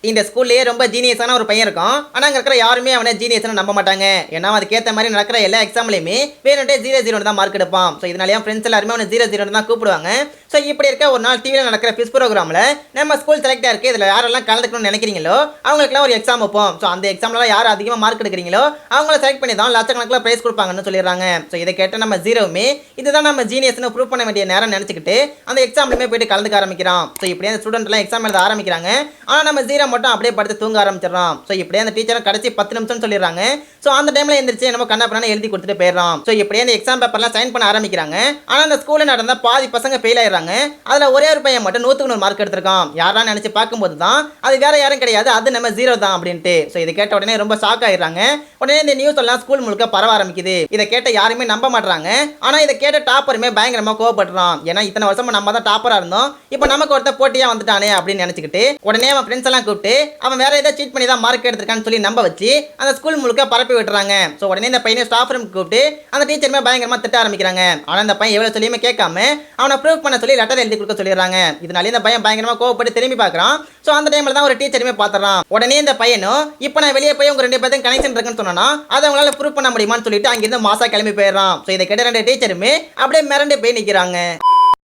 இந்த ஸ்கூல்லேயே ரொம்ப ஜீனியஸான ஒரு பையன் இருக்கும். ஆனால் அங்கே இருக்கிற யாருமே அவனை ஜீனியஸ்னு நம்ப மாட்டாங்க. ஏன்னா அதுக்கேற்ற மாதிரி நடக்கிற எல்லா எக்ஸாம்லையுமே வேணுட்டே 0-0 தான் மார்க் எடுப்பான். ஸோ இதனால என் ஃப்ரெண்ட்ஸ் எல்லாருமே அவனை 0-0 தான் கூப்பிடுவாங்க. ஸோ இப்படி இருக்க ஒரு நாள் டிவியில் நடக்கிற ஃபிஸ் ப்ரோக்ராமில் நம்ம ஸ்கூல் செலக்ட் ஆயிருக்கு. இதில் யாரெல்லாம் கலந்துக்கணும்னு நினைக்கிறீங்களோ அவங்களுக்குலாம் ஒரு எக்ஸாம் வைப்போம். ஸோ அந்த எக்ஸாம்லாம் யார் அதிகமாக மார்க் எடுக்கிறீங்களோ அவங்கள செலக்ட் பண்ணி தான் லட்சக்கணக்கில் ப்ரைஸ் கொடுப்பாங்கன்னு சொல்லிடுறாங்க. ஸோ இதை கேட்ட நம்ம ஜீரோவுமே இதுதான் நம்ம ஜீனியஸ்னு ப்ரூவ் பண்ண வேண்டிய நேரம் நினச்சிக்கிட்டு அந்த எக்ஸாம்லையுமே போயிட்டு கலந்துக்க ஆரம்பிக்கிறான். ஸோ இப்படியே அந்த ஸ்டூடெண்ட்லாம் எக்ஸாம் எழுத ஆரம்பிக்கிறாங்க. ஆனால் நம்ம ஜீரோ மட்டும் அப்படியே படுத்து தூங்க ஆரம்பிச்சிடறான். ஸோ இப்படியே அந்த டீச்சரை கடைசி 10 நிமிஷம் சொல்லிடுறாங்க. ஸோ அந்த டைமில் எழுந்திரிச்சு நம்ம கண்ணாப்பண்ணான்னு எழுதி கொடுத்துட்டு போயிடறான். ஸோ இப்படியே அந்த எக்ஸாம் பேப்பர்லாம் சைன் பண்ண ஆரம்பிக்கிறாங்க. ஆனால் அந்த ஸ்கூலில் நடந்த பாதி பசங்க ஃபெயில் ஆயிடுறாங்க. அதில் ஒரே ஒரு பையன் மட்டும் 100க்கு 100 மார்க் எடுத்திருக்கான். யாரான்னு நினச்சி பார்க்கும்போது தான் அது வேற யாரும் கிடையாது, அது நம்ம ஜீரோ தான் அப்படின்ட்டு. ஸோ இதை கேட்ட உடனே ரொம்ப ஷாக் ஆயிடுறாங்க. உடனே இந்த நியூஸ் எல்லாம் ஸ்கூல் முழுக்க பரவ ஆரம்பிக்குது. இதை கேட்ட யாருமே நம்ப மாட்டாங்க. ஆனால் இதை கேட்ட டாப்பருமே பயங்கரமாக கோவப்படுறான். ஏன்னா இத்தனை வருஷமா நம்ம தான் டாப்பராக இருந்தோம், இப்போ நமக்கு ஒருத்த போட்டியா வந்துட்டானே அப்படின்னு நினச்சிக்கிட்டு உடனே அவன் ஃப்ரெண்ட்ஸ் எல்லாம் கூப்பிட்டு அவன் வேற ஏதாவது சீட் பண்ணி தான் மார்க் எடுத்திருக்கான்னு சொல்லி நம்ப வச்சு அந்த ஸ்கூல் முழுக்க பரப்பி விட்டுறாங்க. ஸோ உடனே இந்த பையனை ஸ்டாஃப் ரூம் கூப்பிட்டு அந்த டீச்சருமே பயங்கரமாக திட்ட ஆரம்பிக்கிறாங்க. ஆனால் அந்த பையன் எவ்வளோ சொல்லியுமே கேட்காம அவனை ப்ரூவ் பண்ண சொல்லி லெட்டர் எழுதி கொடுக்க சொல்லிடுறாங்க. இதனால இந்த பையன் பயங்கரமாக கோவப்பட்டு திரும்பி பார்க்குறான். ஸோ அந்த டைமில் தான் ஒரு டீச்சருமே பார்த்துறான். உடனே இந்த பையனும் இப்போ நான் வெளியே போய் உங்க 2 பேரும் கனெக்ஷன் இருக்குன்னு சொன்னா அதை அவங்களால ப்ரூவ் பண்ண முடியுமான்னு சொல்லிட்டு அங்கிருந்து மாசா கிளம்பி போயிடுறான். ஸோ இதை கேட்ட 2 டீச்சருமே அப்படியே மிரண்டு போய் நிற்கிறாங்க.